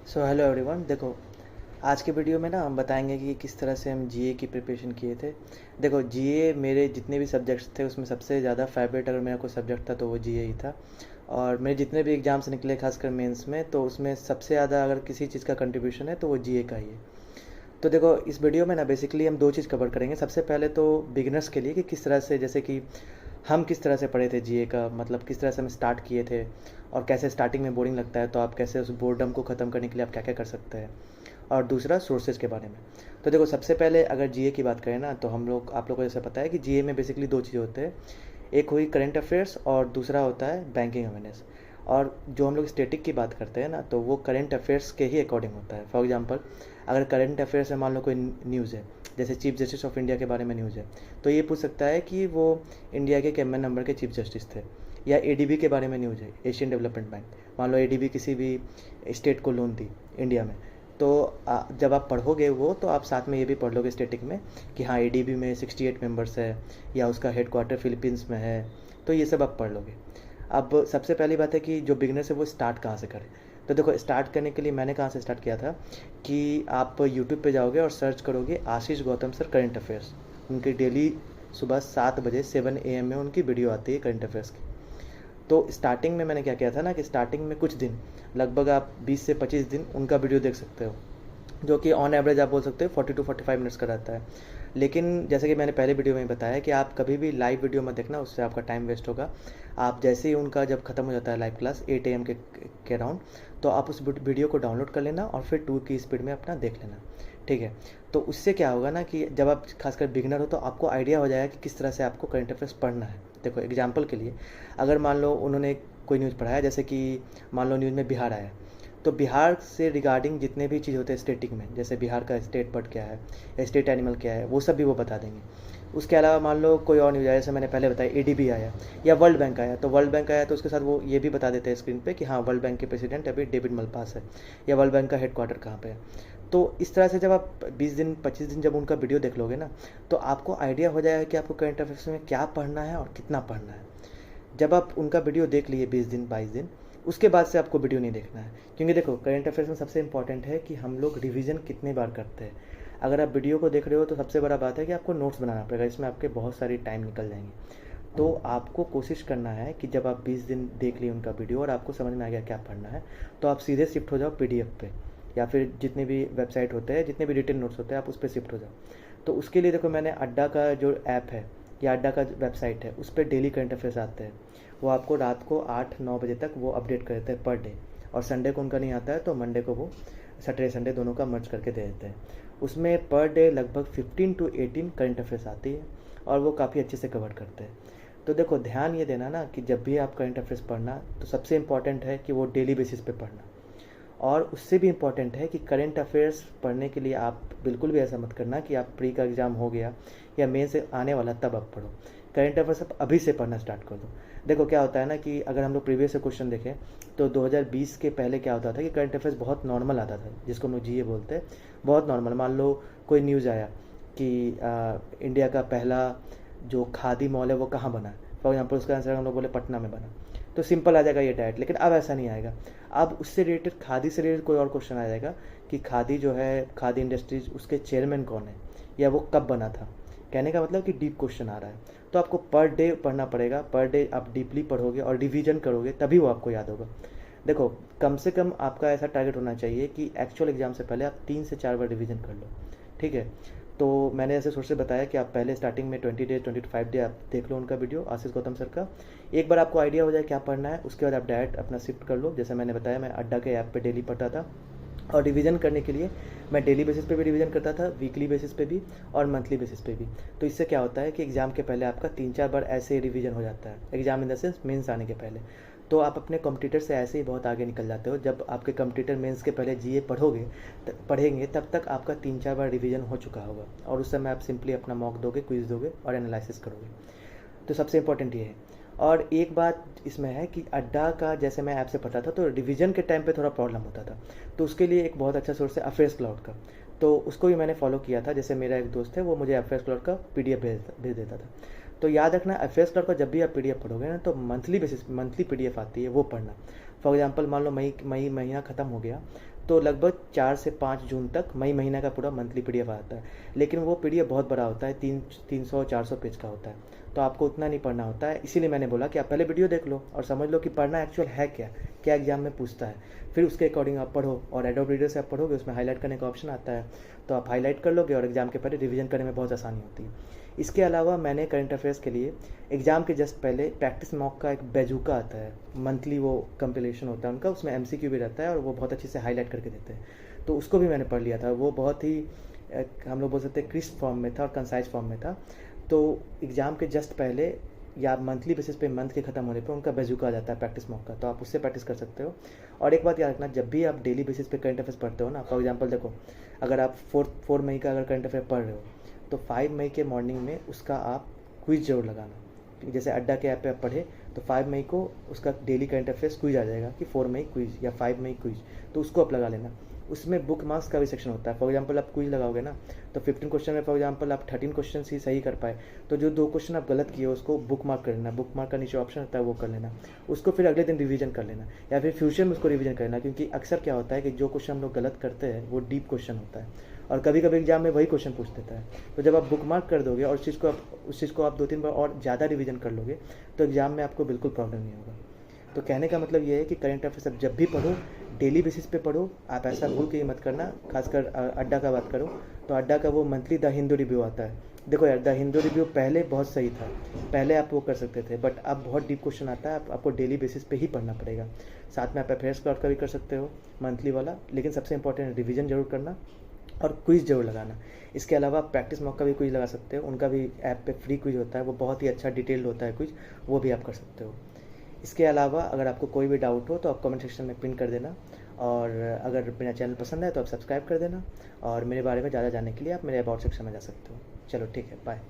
So hello everyone. देखो, आज के वीडियो में ना हम बताएंगे कि किस तरह से हम जीए की प्रिपरेशन किए थे। देखो, जीए मेरे जितने भी सब्जेक्ट्स थे उसमें सबसे ज़्यादा फेवरेट अगर मेरा कोई सब्जेक्ट था तो वो जीए ही था। और मेरे जितने भी एग्ज़ाम्स निकले खासकर मेंस में, तो उसमें सबसे ज़्यादा अगर किसी चीज़ का कंट्रीब्यूशन है तो वो जीए का ही है। तो देखो, इस वीडियो में ना बेसिकली हम दो चीज़ कवर करेंगे। सबसे पहले तो बिगिनर्स के लिए कि किस तरह से, जैसे कि हम किस तरह से पढ़े थे जीए का, मतलब किस तरह से हम स्टार्ट किए थे और कैसे स्टार्टिंग में बोरिंग लगता है तो आप कैसे उस बोर्डम को ख़त्म करने के लिए आप क्या क्या कर सकते हैं। और दूसरा सोर्सेज के बारे में। तो देखो, सबसे पहले अगर जीए की बात करें ना, तो हम लोग आप लोगों को जैसे पता है कि जीए में बेसिकली दो चीज़ें होते हैं। एक हुई करंट अफेयर्स और दूसरा होता है बैंकिंग अवेयरनेस। और जो हम लोग स्टेटिक की बात करते हैं ना, तो वो करंट अफेयर्स के ही अकॉर्डिंग होता है। फॉर एग्जांपल, अगर करंट अफेयर्स में मान लो कोई न्यूज़ है, जैसे चीफ जस्टिस ऑफ इंडिया के बारे में न्यूज़ है, तो ये पूछ सकता है कि वो इंडिया के कैबिनेट नंबर के चीफ जस्टिस थे। या एडीबी के बारे में न्यूज़ है, एशियन डेवलपमेंट बैंक। मान लो एडीबी किसी भी स्टेट को लोन दी इंडिया में, तो जब आप पढ़ोगे वो, तो आप साथ में ये भी पढ़ लोगे स्टेटिक में कि हाँ, एडीबी में 68 मेंबर्स है या उसका हेडक्वार्टर फिलीपींस में है। तो ये सब आप पढ़ लोगे। अब सबसे पहली बात है कि जो बिगनर्स है वो स्टार्ट कहाँ से करें। तो देखो, स्टार्ट करने के लिए मैंने कहाँ से स्टार्ट किया था कि आप यूट्यूब पे जाओगे और सर्च करोगे आशीष गौतम सर करंट अफेयर्स। उनकी डेली सुबह 7 बजे 7 AM में उनकी वीडियो आती है करंट अफेयर्स की। तो स्टार्टिंग में मैंने क्या किया था ना कि स्टार्टिंग में कुछ दिन, लगभग आप 20 से 25 दिन उनका वीडियो देख सकते हो, जो कि ऑन एवरेज आप बोल सकते हो 40 to 45 मिनट्स का रहता है। लेकिन जैसे कि मैंने पहले वीडियो में बताया कि आप कभी भी लाइव वीडियो मत देखना, उससे आपका टाइम वेस्ट होगा। आप जैसे ही उनका जब ख़त्म हो जाता है लाइव क्लास 8 AM के अराउंड, तो आप उस वीडियो को डाउनलोड कर लेना और फिर 2 की स्पीड में अपना देख लेना। ठीक है। तो उससे क्या होगा ना कि जब आप खासकर बिगनर हो तो आपको आइडिया हो जाएगा कि किस तरह से आपको करंट अफेयर्स पढ़ना है। देखो, एग्जाम्पल के लिए, अगर मान लो उन्होंने कोई न्यूज़ पढ़ाया, जैसे कि मान लो न्यूज़ में बिहार आया, तो बिहार से रिगार्डिंग जितने भी चीज़ होते हैं स्टेटिक में, जैसे बिहार का स्टेट बर्ड क्या है, स्टेट एनिमल क्या है, वो सब भी वो बता देंगे। उसके अलावा मान लो कोई और न्यूज़ आया, जैसे मैंने पहले बताया एडीबी आया या वर्ल्ड बैंक आया, तो वर्ल्ड बैंक आया तो उसके साथ वो ये भी बता देते हैं स्क्रीन पे कि हाँ, वर्ल्ड बैंक के प्रेसिडेंट अभी डेविड मलपास है या वर्ल्ड बैंक का हेडक्वार्टर कहाँ पे है। तो इस तरह से जब आप 20 दिन 25 दिन जब उनका वीडियो देख लोगे ना, तो आपको आइडिया हो जाएगा कि आपको करंट अफेयर्स में क्या पढ़ना है और कितना पढ़ना है। जब आप उनका वीडियो देख लिए 20 दिन 22 दिन, उसके बाद से आपको वीडियो नहीं देखना है। क्योंकि देखो, करंट अफेयर्स में सबसे इंपॉर्टेंट है कि हम लोग रिवीजन कितने बार करते हैं। अगर आप वीडियो को देख रहे हो तो सबसे बड़ा बात है कि आपको नोट्स बनाना पड़ेगा, इसमें आपके बहुत सारी टाइम निकल जाएंगे। तो आपको कोशिश करना है कि जब आप 20 दिन देख लिए उनका वीडियो और आपको समझ में आ गया क्या पढ़ना है, तो आप सीधे शिफ्ट हो जाओ पीडीएफ पे, या फिर जितने भी वेबसाइट होते हैं, जितने भी रिटन नोट्स होते हैं, आप उस पर शिफ्ट हो जाओ। तो उसके लिए देखो, मैंने अड्डा का जो ऐप है या अड्डा का वेबसाइट है, उस पर डेली करंट अफेयर्स आते हैं। वो आपको रात को 8-9 बजे तक वो अपडेट कर देते हैं पर डे। और संडे को उनका नहीं आता है तो मंडे को वो सैटरडे संडे दोनों का मर्ज करके दे देते हैं। उसमें पर डे लगभग 15 to 18 करंट अफेयर्स आती है और वो काफ़ी अच्छे से कवर करते हैं। तो देखो, ध्यान ये देना ना कि जब भी आप करंट अफेयर्स पढ़ना, तो सबसे इंपॉर्टेंट है कि वो डेली बेसिस पे पढ़ना। और उससे भी इम्पॉर्टेंट है कि करंट अफेयर्स पढ़ने के लिए आप बिल्कुल भी ऐसा मत करना कि आप प्री का एग्ज़ाम हो गया या मेन से आने वाला तब आप पढ़ो। करंट अफेयर्स आप अभी से पढ़ना स्टार्ट कर दो। देखो क्या होता है ना कि अगर हम लोग प्रीवियस से क्वेश्चन देखें, तो 2020 के पहले क्या होता था कि करंट अफेयर्स बहुत नॉर्मल आता था, जिसको हम लोग जीए बोलते हैं, बहुत नॉर्मल। मान लो कोई न्यूज़ आया कि इंडिया का पहला जो खादी मॉल है वो कहाँ बना है, फॉर एग्जाम्पल उसका आंसर हम लोग बोले पटना में बना, तो सिंपल आ जाएगा ये डायरेक्ट। लेकिन अब ऐसा नहीं आएगा। अब उससे रिलेटेड, खादी से रिलेटेड कोई और क्वेश्चन आ जाएगा कि खादी जो है, खादी इंडस्ट्रीज, उसके चेयरमैन कौन है या वो कब बना था। कहने का मतलब कि डीप क्वेश्चन आ रहा है। तो आपको पर डे पढ़ना पड़ेगा, पर डे आप डीपली पढ़ोगे और रिवीजन करोगे तभी वो आपको याद होगा। देखो, कम से कम आपका ऐसा टारगेट होना चाहिए कि एक्चुअल एग्जाम से पहले आप 3 से 4 बार रिवीजन कर लो। ठीक है। तो मैंने ऐसे सोर्स से बताया कि आप पहले स्टार्टिंग में 20 डे 25 डे आप देख लो उनका वीडियो, आशीष गौतम सर का। एक बार आपको आइडिया हो जाए क्या पढ़ना है, उसके बाद आप डायरेक्ट अपना शिफ्ट कर लो। जैसे मैंने बताया, मैं अड्डा के ऐप पे डेली पढ़ता था। और रिवीजन करने के लिए मैं डेली बेसिस पे भी रिवीजन करता था, वीकली बेसिस पे भी और मंथली बेसिस पे भी। तो इससे क्या होता है कि एग्ज़ाम के पहले आपका 3-4 बार ऐसे रिवीजन हो जाता है, exam in the sense mains आने के पहले। तो आप अपने कॉम्पिटिटर से ऐसे ही बहुत आगे निकल जाते हो। जब आपके कॉम्पिटिटर मेंस के पहले जीए पढ़ेंगे तब तक आपका 3-4 बार रिवीजन हो चुका होगा, और उस समय आप सिंपली अपना मॉक दोगे, क्विज दोगे और एनालिसिस करोगे। तो सबसे इंपॉर्टेंट ये है। और एक बात इसमें है कि अड्डा का जैसे मैं ऐप से पढ़ता था तो रिवीजन के टाइम पे थोड़ा प्रॉब्लम होता था। तो उसके लिए एक बहुत अच्छा सोर्स है अफेयर्स क्लाउड का, तो उसको भी मैंने फॉलो किया था। जैसे मेरा एक दोस्त है, वो मुझे अफेयर्स क्लाउड का पीडीएफ भेज देता था। तो याद रखना, अफेयर्स क्लाउड का जब भी आप पीडीएफ पढ़ोगे ना, तो मंथली पीडीएफ आती है, वो पढ़ना। फॉर एग्जांपल मान लो मई महीना ख़त्म हो गया, तो लगभग 4 से 5 जून तक मई महीना का पूरा मंथली पीडीएफ आता है। लेकिन वो पीडीएफ बहुत बड़ा होता है, 300-400 पेज का होता है, तो आपको उतना नहीं पढ़ना होता है। इसीलिए मैंने बोला कि आप पहले वीडियो देख लो और समझ लो कि पढ़ना एक्चुअल है क्या, क्या एग्जाम में पूछता है, फिर उसके अकॉर्डिंग आप पढ़ो। और एडोब रीडर से आप पढ़ोगे, उसमें हाईलाइट करने का ऑप्शन आता है, तो आप हाईलाइट कर लोगे और एग्जाम के पहले रिवीजन करने में बहुत आसानी होती है। इसके अलावा मैंने करंट अफेयर्स के लिए एग्ज़ाम के जस्ट पहले प्रैक्टिस मॉक का एक बेजूका आता है, मंथली वो कंपिलेशन होता है उनका, उसमें एमसीक्यू भी रहता है और वो बहुत अच्छे से हाईलाइट करके देते हैं, तो उसको भी मैंने पढ़ लिया था। वो बहुत ही हम लोग बोल सकते हैं क्रिस्प फॉर्म में था और कंसाइज फॉर्म में था। तो एग्ज़ाम के जस्ट पहले या मंथली बेसिस पे मंथ के ख़त्म होने पे उनका बेजूका आ जाता है प्रैक्टिस मॉक का, तो आप उससे प्रैक्टिस कर सकते हो। और एक बात याद रखना, जब भी आप डेली बेसिस पे करंट अफेयर्स पढ़ते हो ना, फॉर एग्जांपल देखो, अगर आप 4 मई का अगर करंट अफेयर पढ़ रहे हो, तो 5 मई के मॉर्निंग में उसका आप क्विज जरूर लगाना। जैसे अड्डा के ऐप पे आप पढ़े, तो 5 मई को उसका डेली करंट अफेयर्स क्विज आ जाएगा कि 4 मई क्विज या 5 मई क्विज, तो उसको आप लगा लेना। उसमें बुक मार्क्स का भी सेक्शन होता है। फॉर एग्जांपल आप क्विज लगाओगे ना, तो 15 क्वेश्चन में फॉर एग्जांपल आप 13 क्वेश्चन ही सही कर पाए, तो जो 2 क्वेश्चन आप गलत किए उसको बुक मार्क कर लेना। बुक मार्क का नीचे ऑप्शन होता है, वो कर लेना। उसको फिर अगले दिन रिवीजन कर लेना, या फिर फ्यूचर में उसको रिवीजन करना, क्योंकि अक्सर क्या होता है कि जो क्वेश्चन हम लोग गलत करते हैं वो डीप क्वेश्चन होता है, और कभी कभी एग्जाम में वही क्वेश्चन पूछ देता है। तो जब आप बुक मार्क कर दोगे और उस चीज़ को आप 2-3 बार और ज़्यादा रिवीजन कर लोगे, तो एग्जाम में आपको बिल्कुल प्रॉब्लम नहीं होगा। तो कहने का मतलब ये है कि करंट अफेयर्स आप जब भी पढ़ो, डेली बेसिस पे पढ़ो। आप ऐसा भूल के ही मत करना। खासकर अड्डा का बात करो, तो अड्डा का वो मंथली द हिंदू रिव्यू आता है। देखो यार, द हिंदू रिव्यू पहले बहुत सही था, पहले आप वो कर सकते थे, बट अब बहुत डीप क्वेश्चन आता है, आपको डेली बेसिस पे ही पढ़ना पड़ेगा। साथ में आप अफेयर्स क्लाउड का भी कर सकते हो, मंथली वाला, लेकिन सबसे इंपॉर्टेंट रिवीजन जरूर करना और क्विज जरूर लगाना। इसके अलावा आप प्रैक्टिस मॉक का भी क्विज लगा सकते हो, उनका भी ऐप पे फ्री क्विज होता है, वो बहुत ही अच्छा डिटेल्ड होता है क्विज, वो भी आप कर सकते हो। इसके अलावा अगर आपको कोई भी डाउट हो तो आप कमेंट सेक्शन में पिन कर देना, और अगर मेरा चैनल पसंद है तो आप सब्सक्राइब कर देना, और मेरे बारे में ज़्यादा जानने के लिए आप मेरे अबाउट सेक्शन में जा सकते हो। चलो ठीक है, बाय।